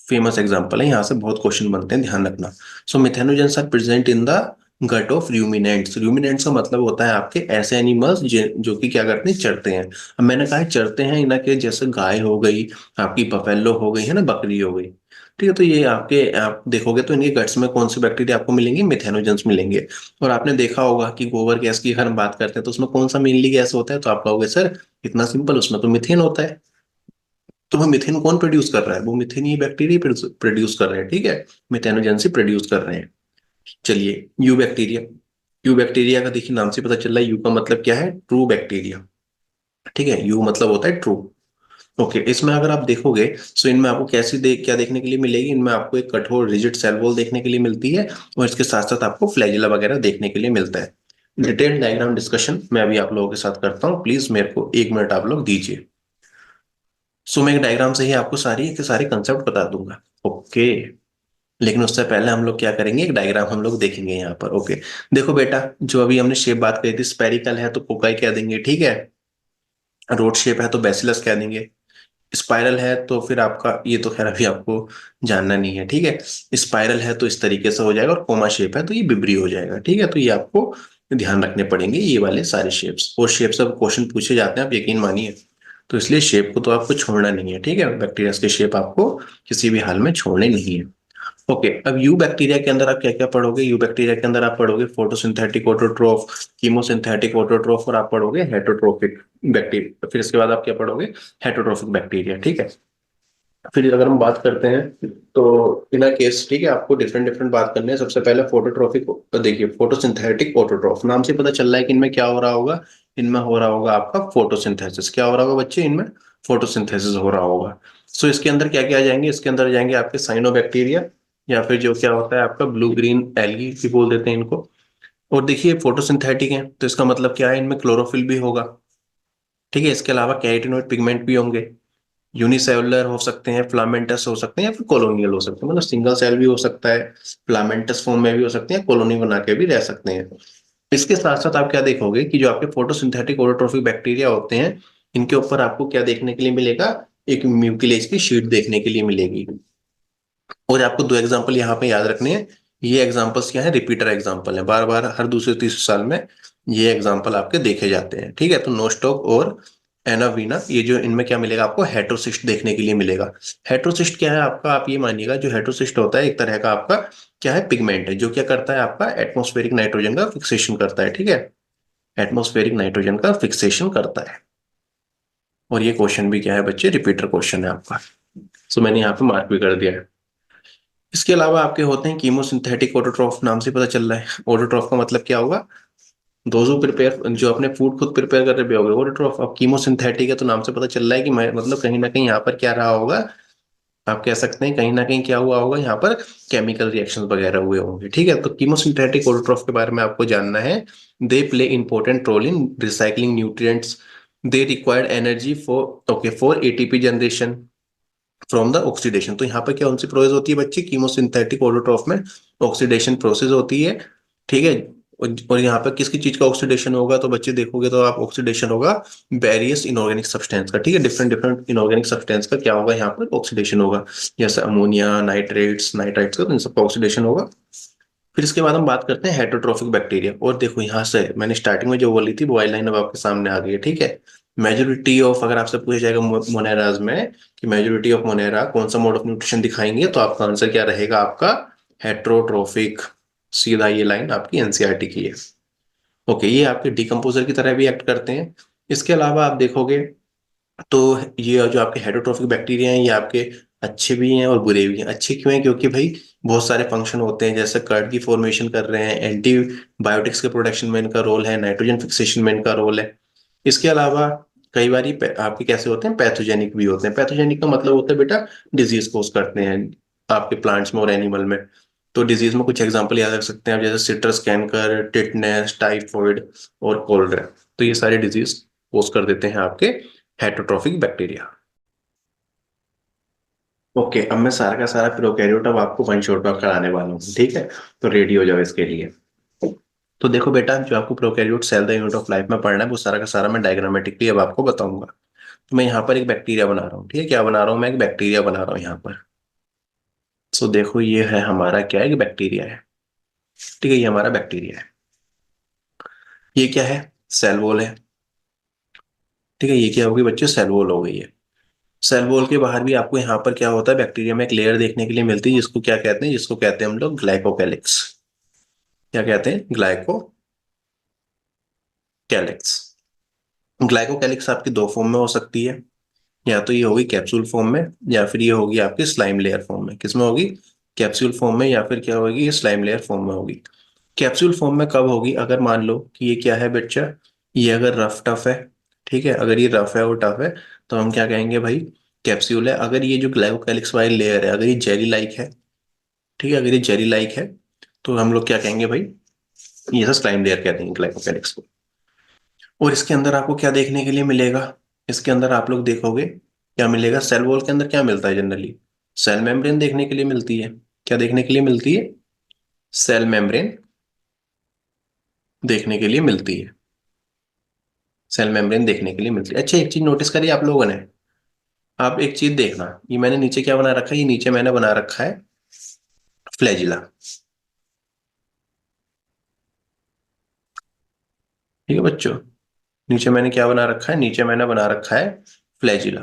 फेमस एग्जांपल है, यहाँ से बहुत क्वेश्चन बनते हैं, ध्यान रखना। So methanogens are present in the gut of ruminants. Ruminants का मतलब होता है आपके ऐसे एनिमल्स जो कि क्या करते हैं, चरते हैं। अब मैंने कहा है चरते हैं, इनके के जैसे गाय हो गई, आपकी बफेलो हो गई है ना, बकरी हो गई, ठीक है। तो ये आपके आप देखोगे तो इनके गट्स में कौन से बैक्टीरिया आपको मिलेंगे? मिथेनोजेंस मिलेंगे। और आपने देखा होगा कि गोबर गैस की अगर हम बात करते हैं तो उसमें कौन सा मेनली गैस होता है? तो आप कहोगे सर इतना सिंपल, उसमें तो मिथेन होता है। तो वो मिथेन कौन प्रोड्यूस कर रहा है? वो मिथेन ये बैक्टीरिया प्रोड्यूस कर रहे हैं, ठीक है। मिथेनोजेंसी प्रोड्यूस कर रहे हैं। चलिए, यू बैक्टीरिया। यू बैक्टीरिया का देखिए नाम से पता चल रहा है, यू का मतलब क्या है? ट्रू बैक्टीरिया, ठीक है। यू मतलब होता है ट्रू। ओके, इसमें अगर आप देखोगे तो इनमें आपको क्या देखने के लिए मिलेगी? इनमें आपको एक कठोर रिजिड सेल वॉल देखने के लिए मिलती है, और इसके साथ साथ आपको फ्लैजिला वगैरह देखने के लिए मिलता है। डिटेल डायग्राम डिस्कशन मैं अभी आप लोगों के साथ करता हूँ, प्लीज मेरे को 1 मिनट आप लोग दीजिए। सो मैं एक डायग्राम से ही आपको सारी के सारे कंसेप्ट बता दूंगा। ओके, लेकिन उससे पहले हम लोग क्या करेंगे, एक डायग्राम हम लोग देखेंगे यहाँ पर। ओके, देखो बेटा, जो अभी हमने शेप बात करी थी, स्पेरिकल है तो कोकाई कह देंगे, ठीक है। रोड शेप है तो बेसिलस कह देंगे। स्पाइरल है तो फिर आपका ये तो खैर अभी आपको जानना नहीं है, ठीक है। स्पाइरल है तो इस तरीके से हो जाएगा, और कोमा शेप है तो ये बिब्री हो जाएगा, ठीक है। तो ये आपको ध्यान रखने पड़ेंगे, ये वाले सारे शेप्स। और शेप से क्वेश्चन पूछे जाते हैं, आप यकीन मानिए। तो इसलिए शेप को तो आपको छोड़ना नहीं है, ठीक है। बैक्टीरिया के शेप आपको किसी भी हाल में छोड़ने नहीं है। ओके, अब यू बैक्टीरिया के अंदर आप क्या क्या पढ़ोगे? यू बैक्टीरिया के अंदर आप पढ़ोगे फोटोसिंथेटिक ऑटोट्रोफ, कीमोसिंथेटिक ऑटोट्रोफ, और आप पढ़ोगे हेटरोट्रोफिक बैक्टीरिया। फिर इसके बाद आप क्या पढ़ोगे? हेटरोट्रोफिक बैक्टीरिया, ठीक है। फिर अगर हम बात करते हैं तो इन केस, ठीक है, आपको डिफरेंट डिफरेंट बात करनी है। सबसे पहले फोटोट्रोफिक, देखिए फोटोसिंथेटिक ऑटोट्रोफ नाम से पता चल रहा है कि इनमें क्या हो रहा होगा? इनमें हो रहा होगा आपका फोटोसिंथेसिस। क्या हो रहा होगा बच्चे? इनमें फोटोसिंथेसिस हो रहा होगा। सो इसके अंदर क्या क्या आ जाएंगे? इसके अंदर जाएंगे आपके साइनोबैक्टीरिया, या फिर जो क्या होता है आपका ब्लू ग्रीन एल्गी भी बोल देते हैं इनको। और देखिए फोटोसिंथेटिक है तो इसका मतलब क्या है? इनमें क्लोरोफिल भी होगा, ठीक है। इसके अलावा कैरोटीनॉइड पिगमेंट भी होंगे। यूनिसेलुलर हो सकते हैं, फिलामेंटस हो सकते हैं, या फिर कॉलोनियल हो सकते हैं, मतलब सिंगल सेल भी हो सकता है, फिलामेंटस फॉर्म में भी हो सकते हैं, कॉलोनी बना के भी रह सकते हैं। इसके साथ साथ आप क्या देखोगे कि जो आपके फोटोसिंथेटिक ऑटोट्रोफिक बैक्टीरिया होते हैं, इनके ऊपर आपको क्या देखने के लिए मिलेगा? एक म्यूकिलेज की शीट देखने के लिए मिलेगी। और आपको 2 एग्जाम्पल यहाँ पे याद रखने हैं। ये एग्जाम्पल्स क्या है? रिपीटर एग्जाम्पल है, बार बार हर दूसरे तीसरे साल में ये एग्जाम्पल आपके देखे जाते हैं, ठीक है। तो नोस्टॉक और एनावीना, ये जो इनमें क्या मिलेगा आपको? हेट्रोसिस्ट देखने के लिए मिलेगा। हेट्रोसिस्ट क्या है आपका? आप ये मानिएगा, जो हेट्रोसिस्ट होता है एक तरह का आपका क्या है? पिगमेंट है, जो क्या करता है आपका? एटमॉस्फेरिक नाइट्रोजन का फिक्सेशन करता है, ठीक है। एटमॉस्फेरिक नाइट्रोजन का फिक्सेशन करता है। और ये क्वेश्चन भी क्या है बच्चे? रिपीटर क्वेश्चन है आपका। सो मैंने यहाँ पे मार्क भी कर दिया है। इसके अलावा आपके होते हैं कीमोसिंथेटिक ऑटोट्रॉफ, नाम से पता चल रहा है। ऑटोट्रॉफ का मतलब क्या होगा? दोजो प्रिपेयर, जो अपने फूड खुद प्रिपेयर कर रहे होगे, ऑटोट्रॉफ। अब कीमोसिंथेटिक है तो नाम से पता चल रहा है कि मैं मतलब कहीं ना कहीं यहाँ पर क्या रहा होगा? आप कह सकते हैं कहीं ना कहीं क्या हुआ होगा यहाँ पर? केमिकल रिएक्शंस वगैरह हुए होंगे, ठीक है। तो कीमोसिंथेटिक ऑटोट्रॉफ के बारे में आपको जानना है। They play important role in recycling nutrients. They required energy for, okay, for ATP generation from the oxidation. तो यहाँ पर क्या उनसी प्रोसेस होती है बच्चे? कीमोसिंथेटिक ऑटोट्रॉफ में ऑक्सीडेशन प्रोसेस होती है, ठीक है। और यहाँ पर किसकी चीज का ऑक्सीडेशन होगा? तो बच्चे देखोगे तो आप ऑक्सीडेशन होगा वेरियस इनऑर्गेनिक सब्सटेंस का, ठीक है। डिफरेंट डिफरेंट इनऑर्गेनिक सब्सटेंस का क्या होगा? यहाँ पर ऑक्सीडेशन होगा, जैसे अमोनिया, नाइट्रेट्स, नाइट्राइट्स का, तो इन सबका ऑक्सीडेशन होगा। फिर इसके बाद हम बात करते हैं हेटरोट्रोफिक बैक्टीरिया। और देखो यहाँ से मैंने स्टार्टिंग में जो बोली थी वो वाइल्ड लाइन अब आपके सामने आ गई है, ठीक है। मेजोरिटी ऑफ, अगर आपसे पूछा जाएगा मोनेराज में कि मेजोरिटी ऑफ मोनेरा कौन सा मोड ऑफ न्यूट्रिशन दिखाएंगे, तो आपका आंसर क्या रहेगा? आपका हेट्रोट्रोफिक। सीधा ये लाइन आपकी एनसीईआरटी की है। ओके, ये आपके डिकम्पोजर की तरह भी एक्ट करते हैं। इसके अलावा आप देखोगे तो ये जो आपके हेटरोट्रोफिक बैक्टीरिया हैं, ये आपके अच्छे भी हैं और बुरे भी हैं। अच्छे क्यों हैं? क्योंकि भाई बहुत सारे फंक्शन होते हैं, जैसे कर्ड की फॉर्मेशन कर रहे हैं, एंटीबायोटिक्स के प्रोडक्शन में इनका रोल है, नाइट्रोजन फिक्सेशन में इनका रोल है। इसके अलावा कई बार आपके कैसे होते हैं, पैथोजेनिक भी होते हैं। पैथोजेनिक का मतलब होता है बेटा डिजीज कोज करते हैं आपके प्लांट्स में और एनिमल में। तो डिजीज में कुछ एग्जांपल याद रख सकते हैं आप, जैसे सिट्रस कैंकर, टिटनेस, टाइफॉइड और कोलरा। तो ये सारे डिजीज कोज कर देते हैं आपके हेटरोट्रॉफिक बैक्टीरिया। ओके, अब मैं सारा का सारा प्रोकैरियोट अब आपको वन शॉट में कराने वाला हूँ, ठीक है? तो रेडी हो जाओ इसके लिए। तो देखो बेटा, जो आपको prokaryote cell the unit of life में पढ़ना है, वो सारा का सारा मैं डायग्रामेटिकली अब आपको बताऊंगा। तो मैं यहाँ पर एक बैक्टीरिया बना रहा हूँ, ठीक है? क्या बना रहा हूँ? मैं एक बैक्टीरिया बना रहा हूँ यहाँ पर। सो देखो, ये है हमारा क्या है, एक बैक्टीरिया है। ठीक है, ये हमारा बैक्टीरिया है। ये क्या है? सेल वॉल है। ठीक है, ये क्या होगी बच्चों? सेल वॉल हो गई है। सेल वॉल के बाहर भी आपको यहाँ पर क्या होता है, बैक्टीरिया में एक लेयर देखने के लिए मिलती है, जिसको क्या कहते हैं? जिसको कहते हैं हम लोग ग्लाइकोकैलिक्स। क्या कहते हैं? ग्लाइकोकैलिक्स। ग्लाइकोकैलिक्स आपकी दो फॉर्म में हो सकती है। या तो ये होगी कैप्सूल फॉर्म में, या फिर ये होगी आपकी स्लाइम लेयर फॉर्म में। किसमें होगी? कैप्सूल फॉर्म में, या फिर क्या होगी, ये स्लाइम लेयर फॉर्म में होगी। कैप्सूल फॉर्म में कब होगी? अगर मान लो कि ये क्या है बच्चा, ये अगर रफ टफ है, ठीक है, अगर ये रफ है और टफ है, तो हम क्या कहेंगे भाई? कैप्सूल है। अगर ये जो ग्लाइकोकैलिक्स वाली लेयर है, अगर ये जेली लाइक है, ठीक है, अगर ये जेली लाइक है, तो हम लोग क्या कहेंगे भाई? ये सब स्लाइम लेयर कहते हैं ग्लाइकोकैलिक्स को। और इसके अंदर आपको क्या देखने के लिए मिलेगा? इसके अंदर आप लोग देखोगे क्या मिलेगा? सेल वॉल के अंदर क्या मिलता है जनरली? सेल मेम्ब्रेन देखने के लिए मिलती है। क्या देखने के लिए मिलती है? सेल मेम्ब्रेन देखने के लिए मिलती है। सेल मेम्ब्रेन देखने के लिए मिलती है। अच्छा, एक चीज नोटिस करी आप लोगों ने? आप एक चीज देखना, ये मैंने नीचे क्या बना रखा है? ये नीचे मैंने बना रखा है फ्लैजिला। ठीक है बच्चों, नीचे मैंने क्या बना रखा है? नीचे मैंने बना रखा है फ्लैजिला।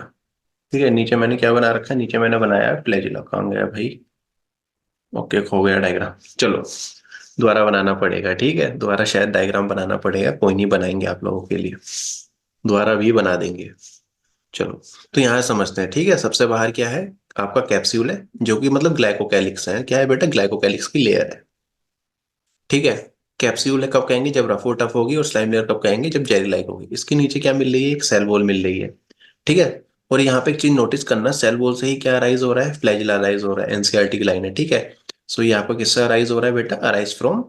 ठीक है, नीचे मैंने क्या बना रखा है? नीचे मैंने बनाया है फ्लैजिला। कहाँ गया भाई? ओके, खो गया डायग्राम। चलो, दोबारा बनाना पड़ेगा, ठीक है? दोबारा शायद डायग्राम बनाना पड़ेगा, कोई नहीं, बनाएंगे आप लोगों के लिए, दोबारा भी बना देंगे। चलो, तो यहाँ समझते हैं, ठीक है? सबसे बाहर क्या है? आपका कैप्सूल है, जो कि मतलब ग्लाइकोकैलिक्स है। क्या है बेटा? ग्लाइकोकैलिक्स की लेयर है। ठीक है, कैप्सूल है कब कहेंगे? जब रफो टफ होगी। और स्लाइम लेयर कब कहेंगे? जब जेली लाइक होगी। इसके नीचे क्या मिल रही है? एक सेल वॉल मिल रही है। ठीक है, और यहाँ पे एक चीज नोटिस करना, सेल वॉल से ही क्या अराइज हो रहा है? फ्लैजिला अराइज हो रहा है। एनसीईआरटी की लाइन है, ठीक है? सो ये आपका किससे अराइज हो रहा है बेटा? Arise from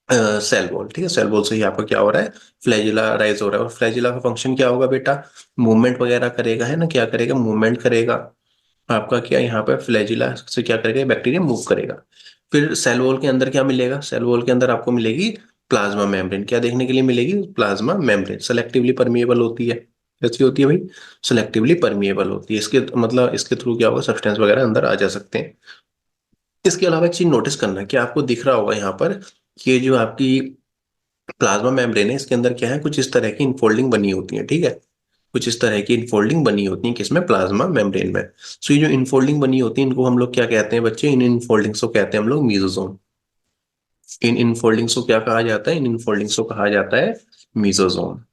cell wall. ठीक है, सेल वॉल से ही आपका क्या हो रहा है? फ्लैजिला राइज हो रहा है। और फ्लैजिला का फंक्शन क्या होगा बेटा? मूवमेंट वगैरह करेगा, है ना? क्या करेगा? मूवमेंट करेगा। आपका क्या यहाँ पे फ्लैजिला से क्या करेगा? बैक्टीरिया मूव करेगा। फिर सेल वॉल के अंदर क्या मिलेगा? सेल वॉल के अंदर आपको मिलेगी प्लाज्मा मेम्ब्रेन। क्या देखने के लिए मिलेगी? प्लाज्मा मेम्ब्रेन सेलेक्टिवली परमिएबल होती है। कैसी होती है भाई? सेलेक्टिवली परमिएबल होती है। इसके मतलब इसके थ्रू क्या होगा? सब्सटेंस वगैरह अंदर आ जा सकते हैं। इसके अलावा एक चीज नोटिस करना, कि आपको दिख रहा होगा यहाँ पर कि ये जो आपकी प्लाज्मा मेम्ब्रेन है, इसके अंदर क्या है? कुछ इस तरह की इनफोल्डिंग बनी होती है, ठीक है? कुछ इस तरह की इनफोल्डिंग बनी होती है, किसमें? प्लाज्मा मेम्ब्रेन में। सो ये जो इनफोल्डिंग बनी होती है, इनको हम लोग क्या कहते हैं बच्चे? इन इनफोल्डिंग्स को कहते हैं हम लोग मीसोसोम। इन इनफोल्डिंग्स को क्या कहा जाता है? इन इनफोल्डिंग्स को कहा जाता है मीसोसोम।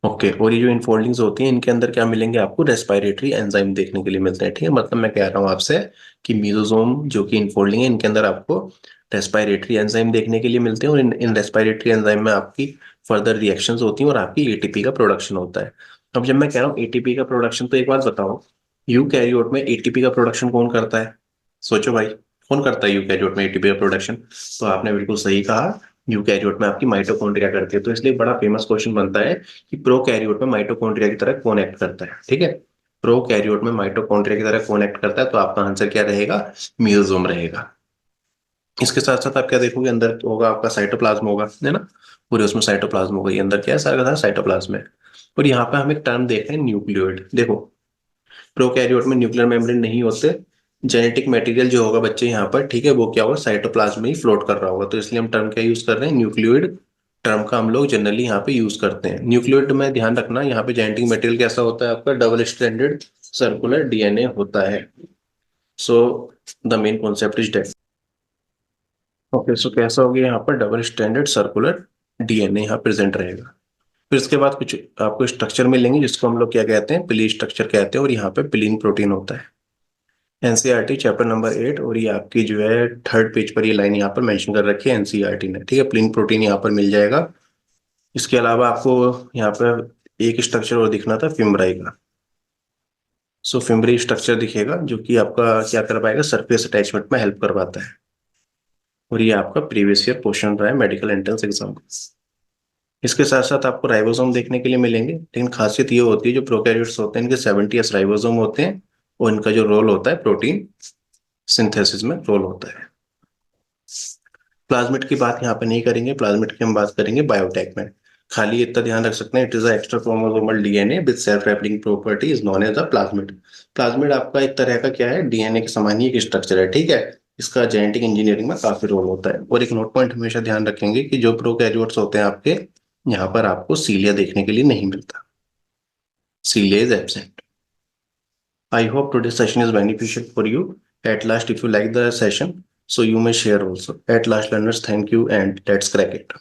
ओके, और ये जो इनफोल्डिंग्स होती हैं, इनके अंदर क्या मिलेंगे आपको? रेस्पिरेटरी एंजाइम देखने के लिए मिलते हैं, ठीक है? मतलब मैं कह रहा हूँ आपसे कि मीसोसोम जो कि इनफोल्डिंग है, इनके अंदर आपको रेस्पिरेटरी एंजाइम देखने के लिए मिलते हैं। और इन रेस्पिरेटरी एंजाइम में आपकी फर्दर रिएक्शंस होती हैं और आपकी एटीपी का प्रोडक्शन होता है। अब जब मैं कह रहा हूँ एटीपी का प्रोडक्शन, तो एक बात बताओ, यूकैरियोट में एटीपी का प्रोडक्शन कौन करता है? सोचो भाई, कौन करता है यूकैरियोट में एटीपी का प्रोडक्शन? तो आपने बिल्कुल सही कहा, यूकैरियोट में आपकी माइटोकॉन्ड्रिया करती है। तो इसलिए बड़ा फेमस क्वेश्चन बनता है कि प्रोकैरियोट में माइटोकॉन्ड्रिया की तरह कौन एक्ट करता है, ठीक है? प्रोकैरियोट में माइटोकॉन्ड्रिया की तरह कौन एक्ट करता है? तो आपका आंसर क्या रहेगा? म्यूजोम रहेगा। इसके साथ साथ आप क्या देखोगे? अंदर तो होगा आपका साइटोप्लाज्म होगा, है ना? पूरे उसमें साइटोप्लाज्म होगा। ये अंदर क्या है? सारा का सारा साइटोप्लाज्म है। और यहाँ पे हम एक टर्म देख रहे हैं, न्यूक्लियोइड। देखो, प्रोकैरियोट में न्यूक्लियर मेम्ब्रेन नहीं होते। जेनेटिक मटेरियल जो होगा बच्चे यहाँ पर, ठीक है, वो क्या होगा? साइटोप्लाज्म में ही फ्लोट कर रहा होगा। तो इसलिए हम टर्म क्या यूज कर रहे हैं? न्यूक्लियोइड टर्म का हम लोग जनरली यहाँ पे यूज करते हैं। न्यूक्लियोइड में ध्यान रखना, यहाँ पे जेनेटिक मटेरियल कैसा होता है आपका? डबल स्ट्रैंडेड सर्कुलर डीएनए होता है। So the main concept is that. Okay, so कैसा हो गया? यहाँ पर डबल स्ट्रैंडेड सर्कुलर डीएनए यहाँ प्रेजेंट रहेगा। फिर इसके बाद कुछ आपको स्ट्रक्चर मिलेंगे जिसको हम लोग क्या कहते हैं, पिली स्ट्रक्चर कहते हैं, और यहाँ पे पिलीन प्रोटीन होता है। एनसीईआरटी चैप्टर नंबर 8, और ये आपकी जो है थर्ड पेज पर ये लाइन यहाँ पर मेंशन कर रखी है एनसीईआरटी ने, ठीक है। पिलीन प्रोटीन यहाँ पर मिल जाएगा। इसके अलावा आपको यहाँ पर एक स्ट्रक्चर और दिखना था, फिम्ब्राई का। सो फिम्ब्री स्ट्रक्चर दिखेगा जो कि आपका क्या कर पाएगा, सरफेस अटैचमेंट में हेल्प करवाता है। और ये आपका प्रीवियस ईयर क्वेश्चन रहा है मेडिकल एंट्रेंस एग्जाम। इसके साथ साथ आपको राइबोसोम देखने के लिए मिलेंगे, लेकिन खासियत ये होती है जो प्रोकैरियोट्स होते हैं इनके 70s राइबोसोम होते हैं, और इनका जो रोल होता है प्रोटीन सिंथेसिस में रोल होता है। प्लाज्मिड की बात यहाँ पे नहीं करेंगे, प्लाज्मिड की हम बात करेंगे बायोटेक में। खाली इतना ध्यान रख सकते हैं, it is extra chromosomal DNA with self replicating property is known as the plasmid. Plasmid आपका एक तरह का क्या है, डीएनए के समान ही एक स्ट्रक्चर है, ठीक है। इसका जेनेटिक इंजीनियरिंग में काफी रोल होता है। और एक नोट पॉइंट हमेशा ध्यान रखेंगे कि जो प्रोकैरियोट्स होते हैं आपके, यहाँ पर आपको सीलिया देखने के लिए नहीं मिलता, cilia is absent. I hope today's session is beneficial for you. At last, if you like the session, so you may share also. At last, learners, thank you and let's crack it.